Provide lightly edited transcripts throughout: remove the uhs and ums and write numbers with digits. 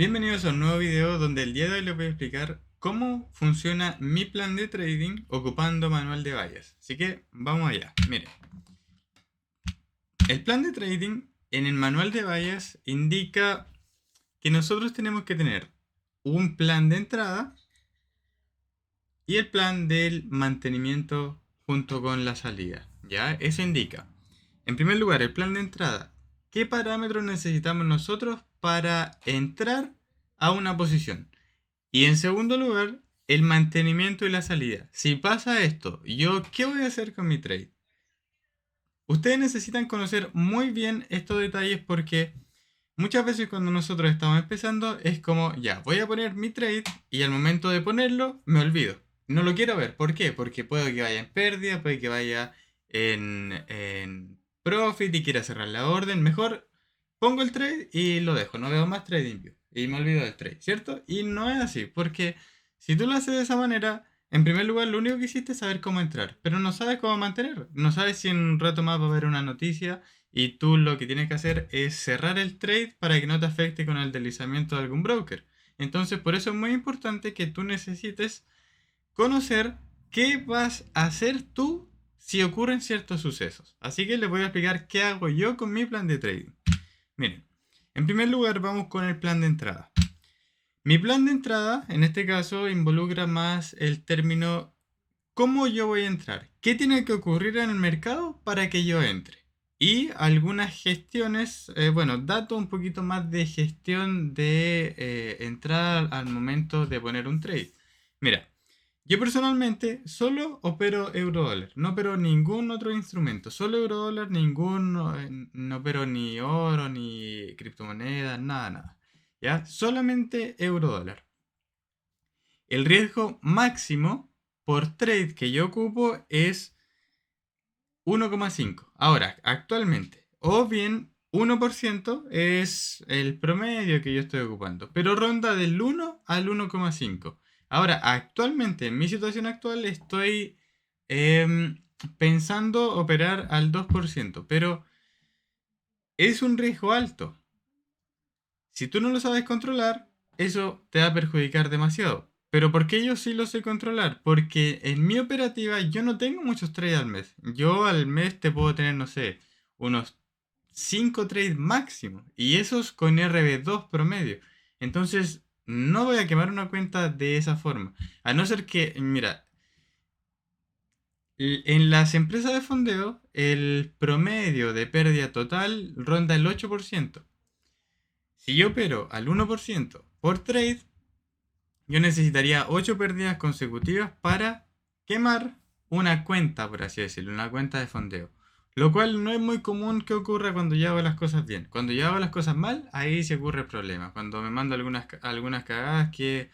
Bienvenidos a un nuevo video donde el día de hoy les voy a explicar cómo funciona mi plan de trading ocupando manual de Bayes. Así que vamos allá. Miren, el plan de trading en el manual de Bayes indica que nosotros tenemos que tener un plan de entrada y el plan del mantenimiento junto con la salida. ¿Ya? Eso indica, en primer lugar, el plan de entrada. ¿Qué parámetros necesitamos nosotros para entrar a una posición? Y en segundo lugar, el mantenimiento y la salida. Si pasa esto, ¿yo qué voy a hacer con mi trade? Ustedes necesitan conocer muy bien estos detalles porque muchas veces cuando nosotros estamos empezando es como, ya, voy a poner mi trade y al momento de ponerlo me olvido. No lo quiero ver. ¿Por qué? Porque puede que vaya en pérdida, puede que vaya en profit y quiera cerrar la orden. Mejor pongo el trade y lo dejo. No veo más trading view. Y me olvido del trade, ¿cierto? Y no es así, porque si tú lo haces de esa manera, en primer lugar, lo único que hiciste es saber cómo entrar, pero no sabes cómo mantener. No sabes si en un rato más va a haber una noticia y tú lo que tienes que hacer es cerrar el trade para que no te afecte con el deslizamiento de algún broker. Entonces, por eso es muy importante que tú necesites conocer qué vas a hacer tú si ocurren ciertos sucesos. Así que les voy a explicar qué hago yo con mi plan de trading. Miren, en primer lugar vamos con el plan de entrada. Mi plan de entrada, en este caso, involucra más el término cómo yo voy a entrar, qué tiene que ocurrir en el mercado para que yo entre. Y algunas gestiones, bueno, datos un poquito más de gestión de entrada al momento de poner un trade. Mira, yo personalmente solo opero euro dólar, no opero ningún otro instrumento, solo euro dólar, no opero ni oro, ni criptomonedas, nada, nada. ¿Ya? Solamente euro dólar. El riesgo máximo por trade que yo ocupo es 1,5. Ahora, actualmente. O bien 1% es el promedio que yo estoy ocupando. Pero ronda del 1 al 1,5. Ahora, actualmente, en mi situación actual, estoy pensando operar al 2%. Pero es un riesgo alto. Si tú no lo sabes controlar, eso te va a perjudicar demasiado. Pero ¿por qué yo sí lo sé controlar? Porque en mi operativa yo no tengo muchos trades al mes. Yo al mes te puedo tener, no sé, unos 5 trades máximo. Y esos con RB2 promedio. Entonces, no voy a quemar una cuenta de esa forma. A no ser que, mira, en las empresas de fondeo, el promedio de pérdida total ronda el 8%. Si yo opero al 1% por trade, yo necesitaría 8 pérdidas consecutivas para quemar una cuenta, por así decirlo, una cuenta de fondeo. Lo cual no es muy común que ocurra cuando yo hago las cosas bien. Cuando yo hago las cosas mal, ahí se ocurre el problema. Cuando me mando algunas cagadas que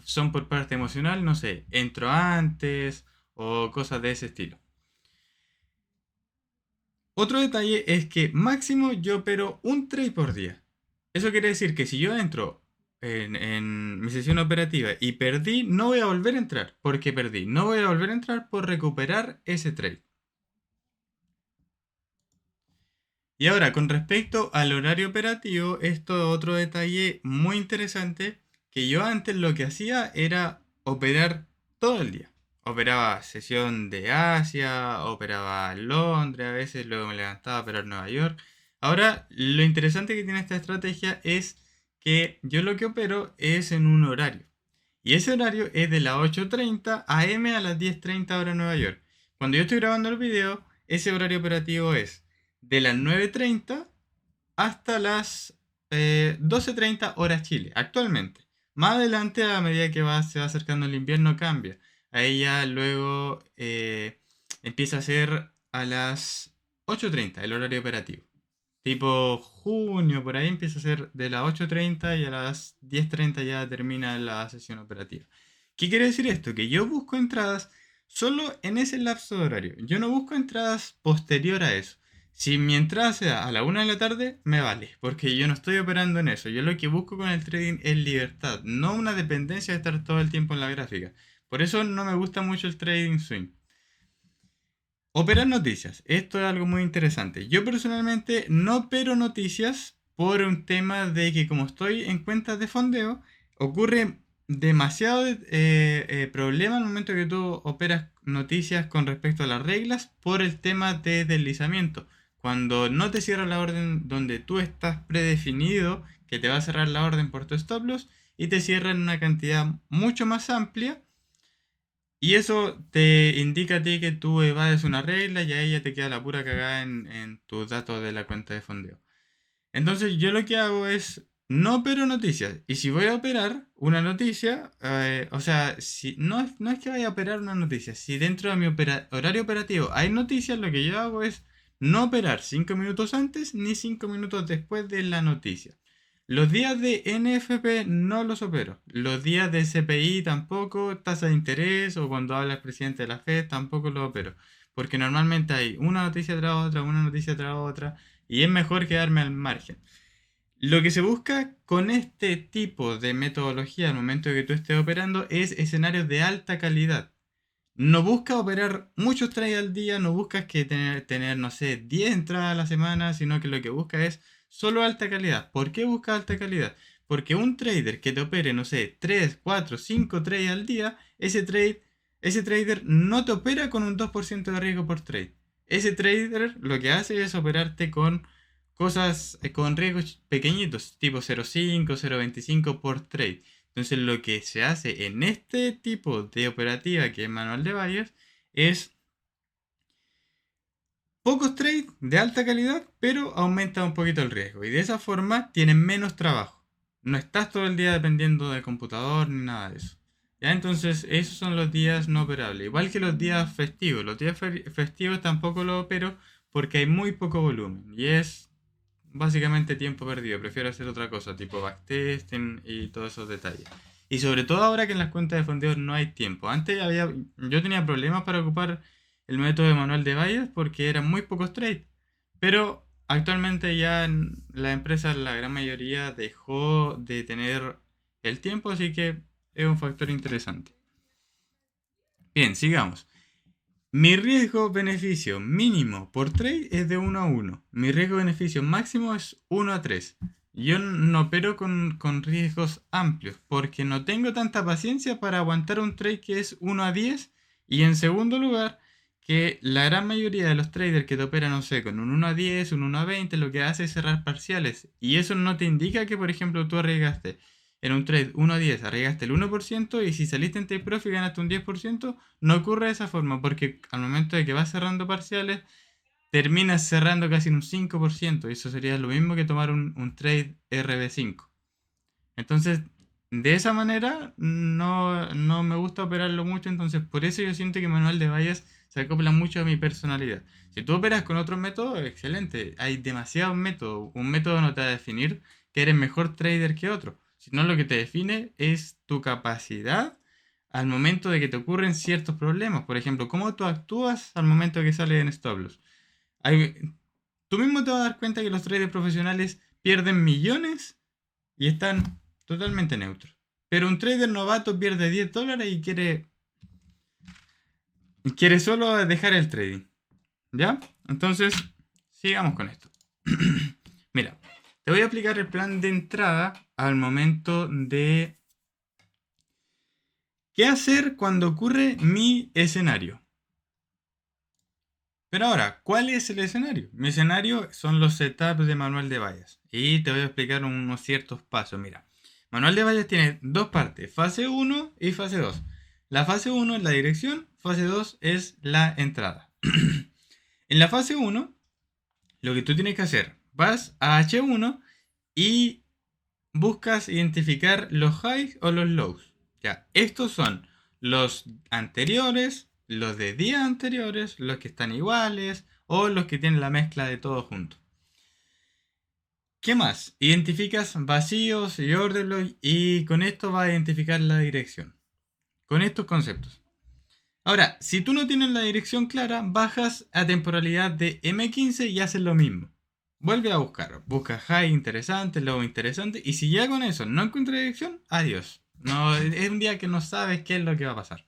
son por parte emocional, no sé, entro antes o cosas de ese estilo. Otro detalle es que máximo yo opero un trade por día. Eso quiere decir que si yo entro en mi sesión operativa y perdí, no voy a volver a entrar porque perdí. No voy a volver a entrar por recuperar ese trade. Y ahora, con respecto al horario operativo, esto es otro detalle muy interesante, que yo antes lo que hacía era operar todo el día. Operaba sesión de Asia, operaba Londres a veces, luego me levantaba a operar Nueva York. Ahora, lo interesante que tiene esta estrategia es que yo lo que opero es en un horario. Y ese horario es de las 8:30 am a las 10:30 hora Nueva York. Cuando yo estoy grabando el video, ese horario operativo es de las 9:30 hasta las 12:30 horas Chile, actualmente. Más adelante, a medida que se va acercando el invierno, cambia. Ahí ya luego empieza a ser a las 8:30 el horario operativo. Tipo junio, por ahí empieza a ser de las 8:30 y a las 10:30 ya termina la sesión operativa. ¿Qué quiere decir esto? Que yo busco entradas solo en ese lapso de horario. Yo no busco entradas posterior a eso. Si mi entrada se da a la 1 de la tarde, me vale, porque yo no estoy operando en eso. Yo lo que busco con el trading es libertad, no una dependencia de estar todo el tiempo en la gráfica. Por eso no me gusta mucho el trading swing. Operar noticias. Esto es algo muy interesante. Yo personalmente no opero noticias por un tema de que como estoy en cuentas de fondeo, ocurre demasiado problema al momento que tú operas noticias con respecto a las reglas por el tema de deslizamiento. Cuando no te cierra la orden donde tú estás predefinido que te va a cerrar la orden por tu stop loss y te cierra en una cantidad mucho más amplia y eso te indica a ti que tú evades una regla y ahí ya te queda la pura cagada en tus datos de la cuenta de fondeo. Entonces yo lo que hago es no opero noticias. Y si voy a operar una noticia, o sea, si no es que vaya a operar una noticia, si dentro de mi horario operativo hay noticias, lo que yo hago es no operar 5 minutos antes ni 5 minutos después de la noticia. Los días de NFP no los opero. Los días de CPI tampoco, tasa de interés o cuando habla el presidente de la Fed tampoco los opero. Porque normalmente hay una noticia tras otra, una noticia tras otra y es mejor quedarme al margen. Lo que se busca con este tipo de metodología al momento de que tú estés operando es escenarios de alta calidad. No busca operar muchos trades al día, no buscas que tener, no sé, 10 entradas a la semana, sino que lo que busca es solo alta calidad. ¿Por qué busca alta calidad? Porque un trader que te opere, no sé, 3, 4, 5 trades al día, ese trader no te opera con un 2% de riesgo por trade. Ese trader lo que hace es operarte con cosas, con riesgos pequeñitos, tipo 0.5, 0.25 por trade. Entonces lo que se hace en este tipo de operativa que es manual de buyers es pocos trades de alta calidad, pero aumenta un poquito el riesgo. Y de esa forma tienen menos trabajo. No estás todo el día dependiendo del computador ni nada de eso. ¿Ya? Entonces esos son los días no operables. Igual que los días festivos. Los días festivos tampoco los opero porque hay muy poco volumen. Y es básicamente tiempo perdido. Prefiero hacer otra cosa, tipo backtesting y todos esos detalles. Y sobre todo ahora que en las cuentas de fondeo no hay tiempo. Antes yo tenía problemas para ocupar el método de manual de Bayes porque eran muy pocos trades. Pero actualmente ya la empresa, la gran mayoría, dejó de tener el tiempo, así que es un factor interesante. Bien, sigamos. Mi riesgo-beneficio mínimo por trade es de 1 a 1. Mi riesgo-beneficio máximo es 1 a 3. Yo no opero con riesgos amplios porque no tengo tanta paciencia para aguantar un trade que es 1 a 10. Y en segundo lugar, que la gran mayoría de los traders que te operan, no sé, con un 1 a 10, un 1 a 20, lo que hace es cerrar parciales. Y eso no te indica que, por ejemplo, tú arriesgaste en un trade 1 a 10, arriesgaste el 1% y si saliste en take profit y ganaste un 10%, no ocurre de esa forma porque al momento de que vas cerrando parciales, terminas cerrando casi en un 5%. Y eso sería lo mismo que tomar un trade RB5. Entonces, de esa manera no me gusta operarlo mucho, entonces por eso yo siento que Manual de Bayes se acopla mucho a mi personalidad. Si tú operas con otros métodos, excelente. Hay demasiados métodos. Un método no te va a definir que eres mejor trader que otro, sino lo que te define es tu capacidad al momento de que te ocurren ciertos problemas. Por ejemplo, cómo tú actúas al momento de que sales en stop loss. Tú mismo te vas a dar cuenta que los traders profesionales pierden millones y están totalmente neutros. Pero un trader novato pierde $10 y quiere solo dejar el trading. ¿Ya? Entonces, sigamos con esto. Mira, te voy a aplicar el plan de entrada al momento de qué hacer cuando ocurre mi escenario. Pero ahora, ¿cuál es el escenario? Mi escenario son los setups de manual de Bayes. Y te voy a explicar unos ciertos pasos. Mira, manual de Bayes tiene dos partes, fase 1 y fase 2. La fase 1 es la dirección, fase 2 es la entrada. En la fase 1, lo que tú tienes que hacer, vas a H1 y buscas identificar los highs o los lows. Ya, estos son los anteriores, los de días anteriores, los que están iguales o los que tienen la mezcla de todo junto. ¿Qué más? Identificas vacíos y orderlock y con esto vas a identificar la dirección. Con estos conceptos. Ahora, si tú no tienes la dirección clara, bajas a temporalidad de M15 y haces lo mismo. Vuelve a buscar. Busca high interesante, low interesante. Y si ya con eso no encuentras dirección, adiós. No, es un día que no sabes qué es lo que va a pasar.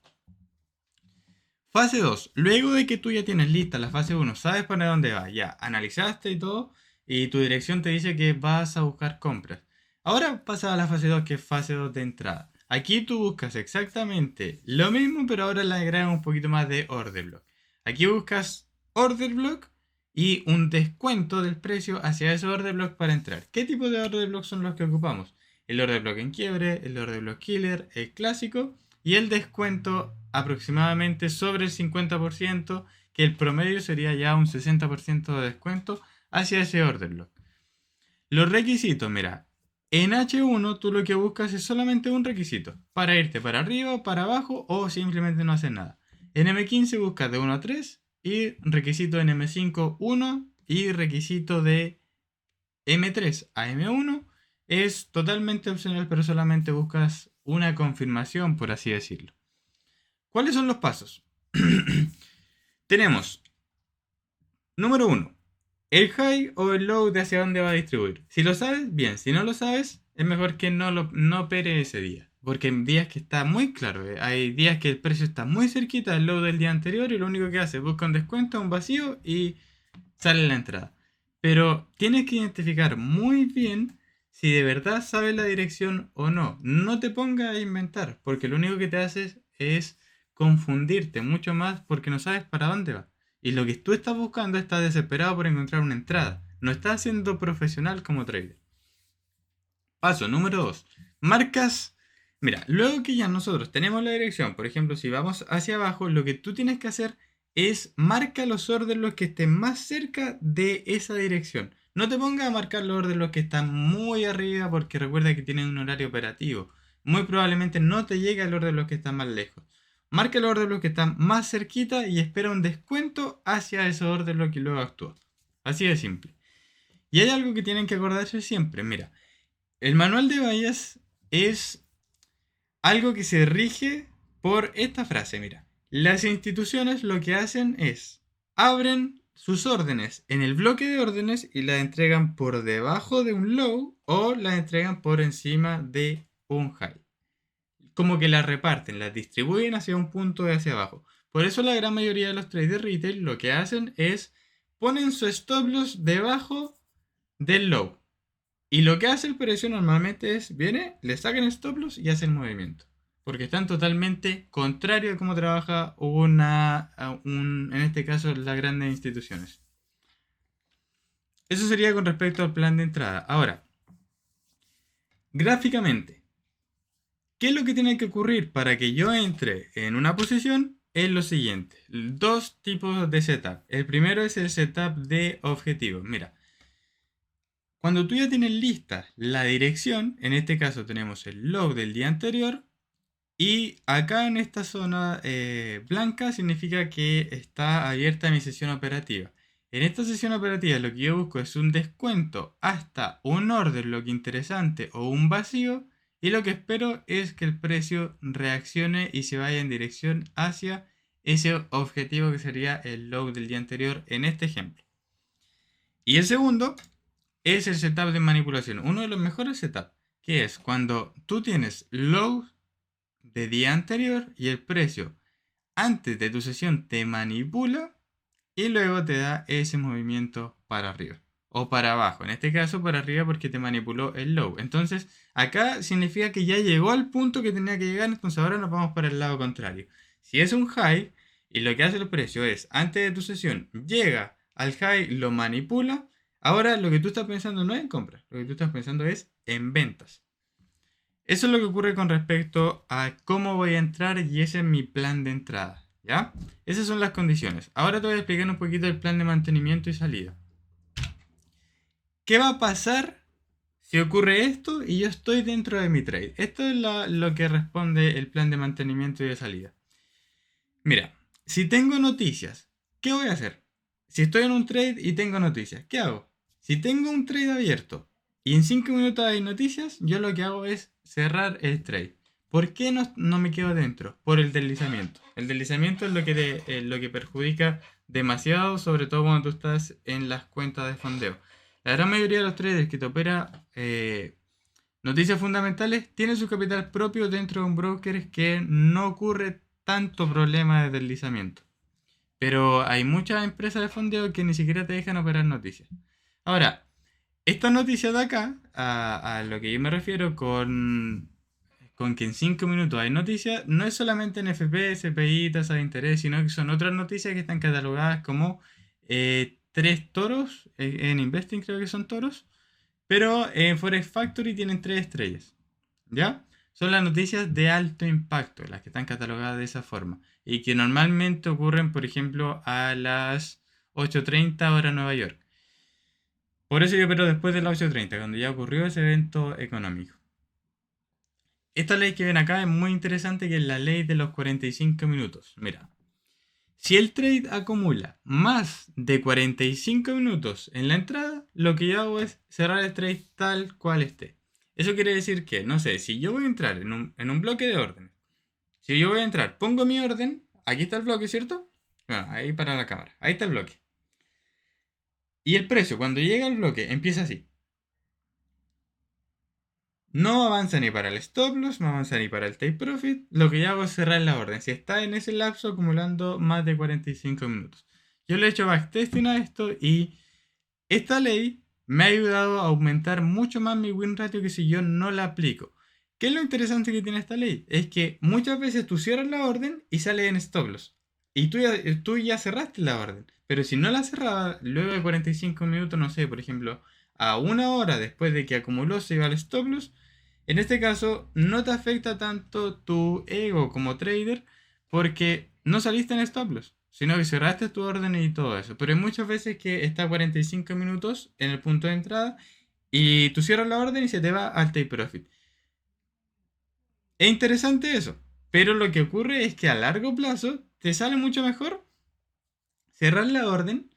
Fase 2. Luego de que tú ya tienes lista la fase 1, sabes para dónde va, ya analizaste y todo, y tu dirección te dice que vas a buscar compras. Ahora pasa a la fase 2, que es fase 2 de entrada. Aquí tú buscas exactamente lo mismo, pero ahora le agregas un poquito más de order block. Aquí buscas order block y un descuento del precio hacia ese order block para entrar. ¿Qué tipo de order block son los que ocupamos? El order block en quiebre, el order block killer, el clásico y el descuento aproximadamente sobre el 50%, que el promedio sería ya un 60% de descuento hacia ese order block. Los requisitos, mira, en H1 tú lo que buscas es solamente un requisito para irte para arriba, para abajo o simplemente no hacer nada. En M15 buscas de 1 a 3 y requisito en M5 1 y requisito de M3 a M1 es totalmente opcional, pero solamente buscas una confirmación, por así decirlo. ¿Cuáles son los pasos? Tenemos, número 1, el high o el low de hacia dónde va a distribuir. Si lo sabes, bien. Si no lo sabes, es mejor que no opere ese día. Porque en días que está muy claro. Hay días que el precio está muy cerquita del low del día anterior y lo único que hace es busca un descuento, un vacío y sale la entrada. Pero tienes que identificar muy bien si de verdad sabes la dirección o no. No te pongas a inventar, porque lo único que te hace es confundirte mucho más porque no sabes para dónde va. Y lo que tú estás buscando, estás desesperado por encontrar una entrada. No estás siendo profesional como trader. Paso número 2. Marcas. Mira, luego que ya nosotros tenemos la dirección, por ejemplo, si vamos hacia abajo, lo que tú tienes que hacer es marca los órdenes que estén más cerca de esa dirección. No te pongas a marcar los órdenes que están muy arriba porque recuerda que tienen un horario operativo. Muy probablemente no te llegue el orden de los que están más lejos. Marca el orden de los que están más cerquita y espera un descuento hacia ese orden lo que luego actúa. Así de simple. Y hay algo que tienen que acordarse siempre. Mira, el manual de Bayes es algo que se rige por esta frase, mira. Las instituciones lo que hacen es abren sus órdenes en el bloque de órdenes y las entregan por debajo de un low o las entregan por encima de un high. Como que las reparten, las distribuyen hacia un punto y hacia abajo. Por eso la gran mayoría de los traders retail lo que hacen es ponen su stop loss debajo del low. Y lo que hace el precio normalmente es, viene, le sacan stop loss y hace el movimiento. Porque están totalmente contrario a cómo trabaja en este caso, las grandes instituciones. Eso sería con respecto al plan de entrada. Ahora, gráficamente, ¿qué es lo que tiene que ocurrir para que yo entre en una posición? Es lo siguiente, dos tipos de setup. El primero es el setup de objetivos. Mira, cuando tú ya tienes lista la dirección, en este caso tenemos el log del día anterior, y acá en esta zona blanca significa que está abierta mi sesión operativa. En esta sesión operativa lo que yo busco es un descuento hasta un order block interesante o un vacío, y lo que espero es que el precio reaccione y se vaya en dirección hacia ese objetivo que sería el log del día anterior en este ejemplo. Y el segundo es el setup de manipulación, uno de los mejores setups, que es cuando tú tienes low de día anterior y el precio antes de tu sesión te manipula y luego te da ese movimiento para arriba o para abajo. En este caso para arriba porque te manipuló el low. Entonces acá significa que ya llegó al punto que tenía que llegar, entonces ahora nos vamos para el lado contrario. Si es un high y lo que hace el precio es antes de tu sesión llega al high, lo manipula. Ahora lo que tú estás pensando no es en compra, lo que tú estás pensando es en ventas. Eso es lo que ocurre con respecto a cómo voy a entrar y ese es mi plan de entrada, ¿ya? Esas son las condiciones. Ahora te voy a explicar un poquito el plan de mantenimiento y salida. ¿Qué va a pasar si ocurre esto y yo estoy dentro de mi trade? Esto es lo que responde el plan de mantenimiento y de salida. Mira, si tengo noticias, ¿qué voy a hacer? Si estoy en un trade y tengo noticias, ¿qué hago? Si tengo un trade abierto y en 5 minutos hay noticias, yo lo que hago es cerrar el trade. ¿Por qué no me quedo dentro? Por el deslizamiento. El deslizamiento es lo que perjudica demasiado, sobre todo cuando tú estás en las cuentas de fondeo. La gran mayoría de los traders que te opera noticias fundamentales tienen su capital propio dentro de un broker que no ocurre tanto problema de deslizamiento. Pero hay muchas empresas de fondeo que ni siquiera te dejan operar noticias. Ahora, esta noticia de acá, a lo que yo me refiero con que en 5 minutos hay noticias, no es solamente en FP, SPI, tasa de interés, sino que son otras noticias que están catalogadas como tres toros, en Investing creo que son toros, pero en Forex Factory tienen 3 estrellas, ¿ya? Son las noticias de alto impacto, las que están catalogadas de esa forma, y que normalmente ocurren, por ejemplo, a las 8:30 hora Nueva York. Por eso yo espero después de las 8:30, cuando ya ocurrió ese evento económico. Esta ley que ven acá es muy interesante, que es la ley de los 45 minutos. Mira, si el trade acumula más de 45 minutos en la entrada, lo que yo hago es cerrar el trade tal cual esté. Eso quiere decir que, no sé, si yo voy a entrar en un bloque de orden, si yo voy a entrar, pongo mi orden, aquí está el bloque, ¿cierto? Bueno, ahí para la cámara, ahí está el bloque. Y el precio, cuando llega al bloque, empieza así. No avanza ni para el stop loss, no avanza ni para el take profit. Lo que yo hago es cerrar la orden. Si está en ese lapso acumulando más de 45 minutos. Yo le he hecho backtesting a esto y esta ley me ha ayudado a aumentar mucho más mi win ratio que si yo no la aplico. ¿Qué es lo interesante que tiene esta ley? Es que muchas veces tú cierras la orden y sale en stop loss. Y tú ya cerraste la orden. Pero si no la cerraba, luego de 45 minutos, no sé, por ejemplo, a 1 hora después de que acumuló se iba al stop loss, en este caso no te afecta tanto tu ego como trader porque no saliste en stop loss, sino que cerraste tu orden y todo eso. Pero hay muchas veces que está 45 minutos en el punto de entrada y tú cierras la orden y se te va al take profit. Es interesante eso, pero lo que ocurre es que a largo plazo te sale mucho mejor cerrar la orden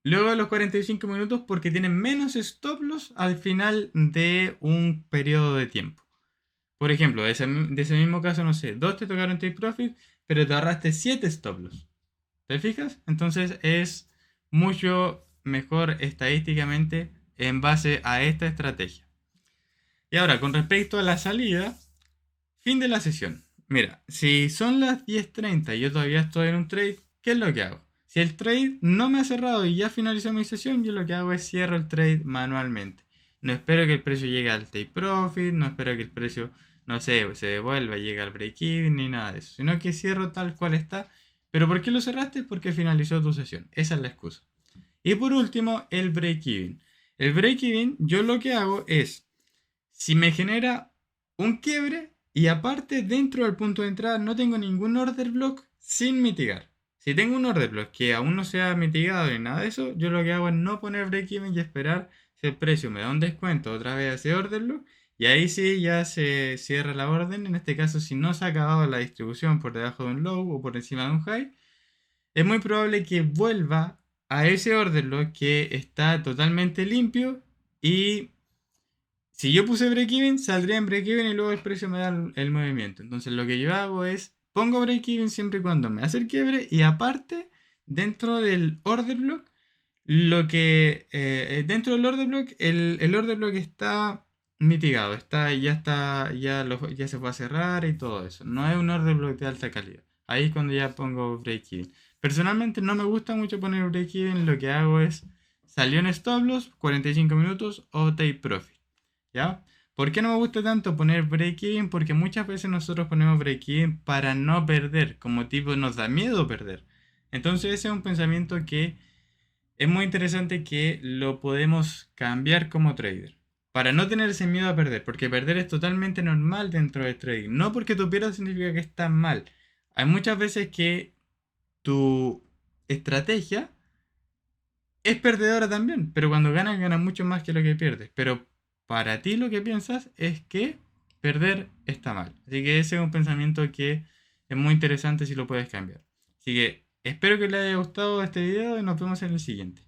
luego de los 45 minutos porque tienen menos stop loss al final de un periodo de tiempo. Por ejemplo, de ese mismo caso, no sé, 2 te tocaron take profit, pero te ahorraste 7 stop loss. ¿Te fijas? Entonces es mucho mejor estadísticamente en base a esta estrategia. Y ahora, con respecto a la salida, fin de la sesión. Mira, si son las 10:30 y yo todavía estoy en un trade, ¿qué es lo que hago? Si el trade no me ha cerrado y ya finalizó mi sesión, yo lo que hago es cierro el trade manualmente. No espero que el precio llegue al take profit, no espero que el precio, no sé, se devuelva, llegue al break-even ni nada de eso, sino que cierro tal cual está. ¿Pero por qué lo cerraste? Porque finalizó tu sesión. Esa es la excusa. Y por último, el break-even. El break-even, yo lo que hago es, si me genera un quiebre y aparte dentro del punto de entrada no tengo ningún order block sin mitigar. Si tengo un order block que aún no se ha mitigado ni nada de eso, yo lo que hago es no poner break-even y esperar si el precio me da un descuento otra vez a ese order block y ahí sí ya se cierra la orden. En este caso, si no se ha acabado la distribución por debajo de un low o por encima de un high, es muy probable que vuelva a ese order block que está totalmente limpio y si yo puse break-even, saldría en break-even y luego el precio me da el movimiento. Entonces lo que yo hago es, pongo break-even siempre y cuando me hace el quiebre y aparte, dentro del order block, dentro del order block, el order block está mitigado, ya se fue a cerrar y todo eso. No es un order block de alta calidad. Ahí es cuando ya pongo break-even. Personalmente no me gusta mucho poner break-even, lo que hago es, salió en stop loss, 45 minutos o take profit. ¿Ya? ¿Por qué no me gusta tanto poner break-even? Porque muchas veces nosotros ponemos break-even para no perder, como tipo nos da miedo perder. Entonces ese es un pensamiento que es muy interesante que lo podemos cambiar como trader. Para no tener ese miedo a perder, porque perder es totalmente normal dentro del trading. No porque tú pierdas significa que está mal. Hay muchas veces que tu estrategia es perdedora también, pero cuando ganas, ganas mucho más que lo que pierdes. Pero para ti lo que piensas es que perder está mal. Así que ese es un pensamiento que es muy interesante si lo puedes cambiar. Así que espero que les haya gustado este video y nos vemos en el siguiente.